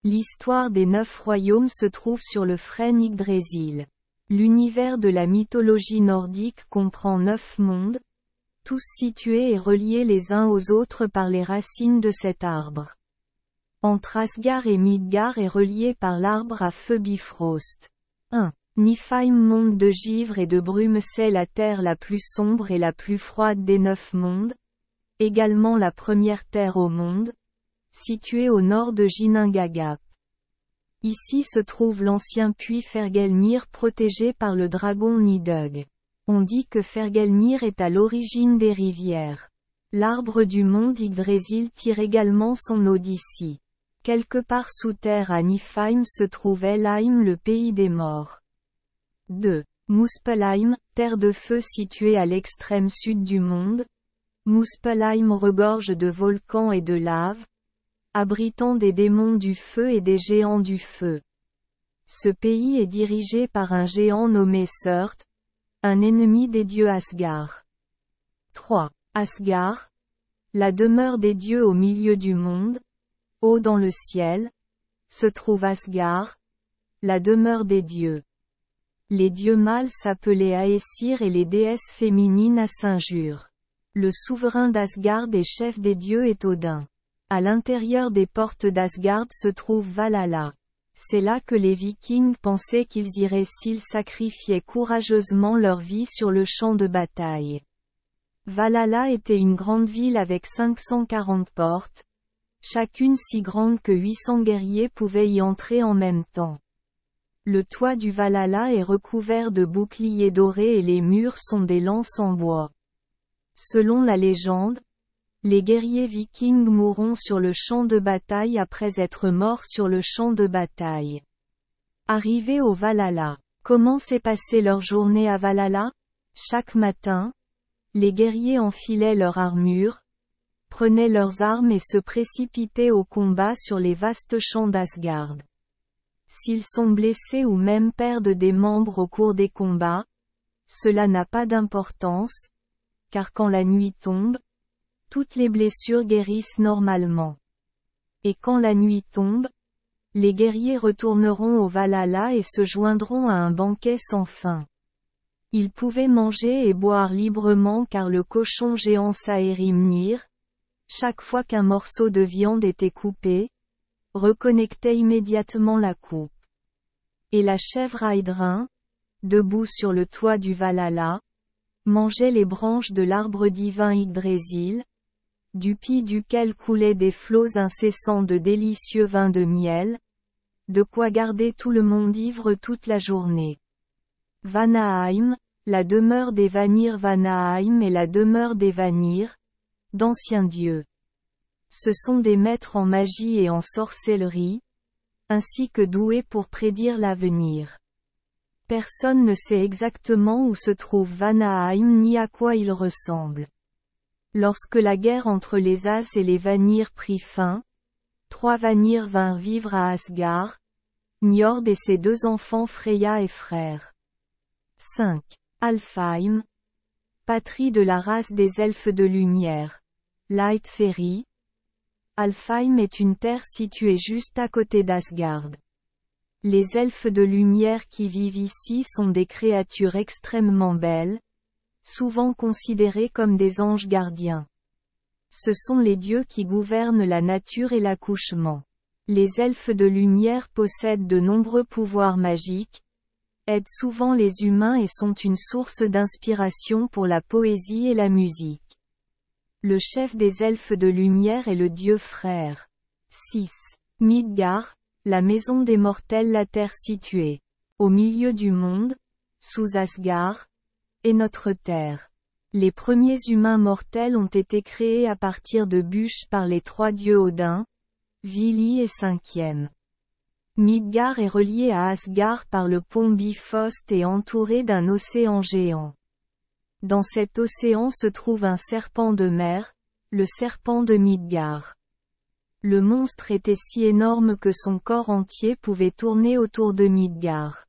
L'histoire des 9 royaumes se trouve sur le frêne Yggdrasil. L'univers de la mythologie nordique comprend 9 mondes, tous situés et reliés les uns aux autres par les racines de cet arbre. Entre Asgard et Midgard est relié par l'arbre à feu Bifrost. 1. Niflheim, monde de givre et de brume, c'est la terre la plus sombre et la plus froide des 9 mondes, également la première terre au monde, située au nord de Ginnungagap. Ici se trouve l'ancien puits Fergelmir protégé par le dragon Nidhugg. On dit que Fergelmir est à l'origine des rivières. L'arbre du monde Yggdrasil tire également son eau d'ici. Quelque part sous terre à Niflheim se trouve Helheim, le pays des morts. 2. Muspelheim, terre de feu située à l'extrême sud du monde. Muspelheim regorge de volcans et de lave, abritant des démons du feu et des géants du feu. Ce pays est dirigé par un géant nommé Surt, un ennemi des dieux Asgard. 3. Asgard, la demeure des dieux au milieu du monde, haut dans le ciel, se trouve Asgard, la demeure des dieux. Les dieux mâles s'appelaient Aesir et les déesses féminines Asinjur. Le souverain d'Asgard et chef des dieux est Odin. À l'intérieur des portes d'Asgard se trouve Valhalla. C'est là que les Vikings pensaient qu'ils iraient s'ils sacrifiaient courageusement leur vie sur le champ de bataille. Valhalla était une grande ville avec 540 portes, chacune si grande que 800 guerriers pouvaient y entrer en même temps. Le toit du Valhalla est recouvert de boucliers dorés et les murs sont des lances en bois. Selon la légende, les guerriers vikings mourront sur le champ de bataille après être morts sur le champ de bataille. Arrivés au Valhalla, comment s'est passée leur journée à Valhalla? Chaque matin, les guerriers enfilaient leur armure, prenaient leurs armes et se précipitaient au combat sur les vastes champs d'Asgard. S'ils sont blessés ou même perdent des membres au cours des combats, cela n'a pas d'importance, car quand la nuit tombe, toutes les blessures guérissent normalement. Et quand la nuit tombe, les guerriers retourneront au Valhalla et se joindront à un banquet sans fin. Ils pouvaient manger et boire librement car le cochon géant Saehrimnir, chaque fois qu'un morceau de viande était coupé, reconnectait immédiatement la coupe. Et la chèvre Aidrin, debout sur le toit du Valhalla, mangeait les branches de l'arbre divin Yggdrasil, du pis duquel coulaient des flots incessants de délicieux vins de miel, de quoi garder tout le monde ivre toute la journée. Vanaheim, la demeure des Vanir. Vanaheim est la demeure des Vanir, d'anciens dieux. Ce sont des maîtres en magie et en sorcellerie, ainsi que doués pour prédire l'avenir. Personne ne sait exactement où se trouve Vanaheim ni à quoi il ressemble. Lorsque la guerre entre les As et les Vanir prit fin, 3 Vanir vinrent vivre à Asgard, Njord et ses 2 enfants Freya et frères. 5. Alfheim, patrie de la race des elfes de lumière. Lightfairy. Alfheim est une terre située juste à côté d'Asgard. Les elfes de lumière qui vivent ici sont des créatures extrêmement belles, souvent considérés comme des anges gardiens. Ce sont les dieux qui gouvernent la nature et l'accouchement. Les elfes de lumière possèdent de nombreux pouvoirs magiques, aident souvent les humains et sont une source d'inspiration pour la poésie et la musique. Le chef des elfes de lumière est le dieu frère. 6. Midgard, la maison des mortels. La terre située au milieu du monde, sous Asgard, est notre terre. Les premiers humains mortels ont été créés à partir de bûches par les 3 dieux Odin, Vili et 5e. Midgard est relié à Asgard par le pont Bifrost et entouré d'un océan géant. Dans cet océan se trouve un serpent de mer, le serpent de Midgard. Le monstre était si énorme que son corps entier pouvait tourner autour de Midgard.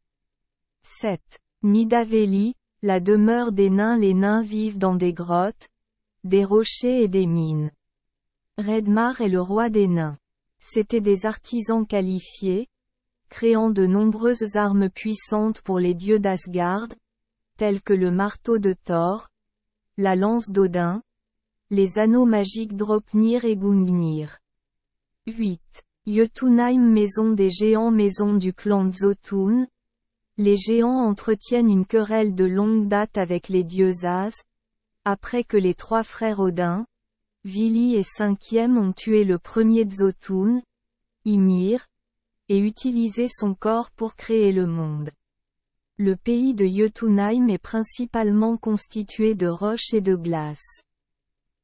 7. Nidavellir, la demeure des nains. Les nains vivent dans des grottes, des rochers et des mines. Redmar est le roi des nains. C'étaient des artisans qualifiés, créant de nombreuses armes puissantes pour les dieux d'Asgard, tels que le marteau de Thor, la lance d'Odin, les anneaux magiques Draupnir et Gungnir. 8. Jotunheim, maison des géants, maison du clan Jotun. Les géants entretiennent une querelle de longue date avec les dieux As, après que les trois frères Odin, Vili et Cinquième ont tué le premier Jotun, Ymir, et utilisé son corps pour créer le monde. Le pays de Jotunheim est principalement constitué de roches et de glace.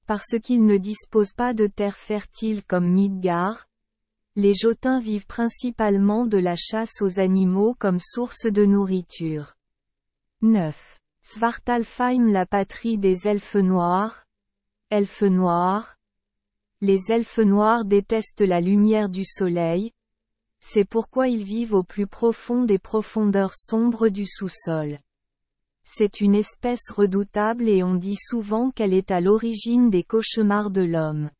Parce qu'il ne dispose pas de terres fertiles comme Midgard, les Jotuns vivent principalement de la chasse aux animaux comme source de nourriture. 9. Svartalfheim, la patrie des elfes noirs. Elfes noirs. Les elfes noirs détestent la lumière du soleil. C'est pourquoi ils vivent au plus profond des profondeurs sombres du sous-sol. C'est une espèce redoutable et on dit souvent qu'elle est à l'origine des cauchemars de l'homme.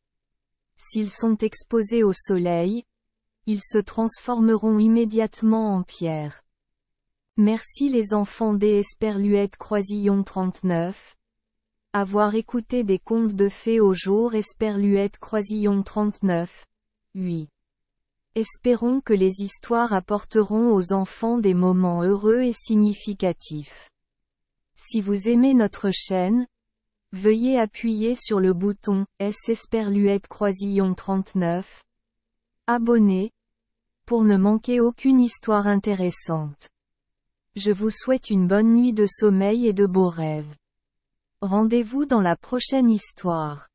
S'ils sont exposés au soleil, ils se transformeront immédiatement en pierre. Merci les enfants des Esperluette Croisillon 39. Avoir écouté des contes de fées au jour Esperluette Croisillon 39. 8. Espérons que les histoires apporteront aux enfants des moments heureux et significatifs. Si vous aimez notre chaîne, veuillez appuyer sur le bouton S Esperluette Croisillon 39. Abonner, pour ne manquer aucune histoire intéressante. Je vous souhaite une bonne nuit de sommeil et de beaux rêves. Rendez-vous dans la prochaine histoire.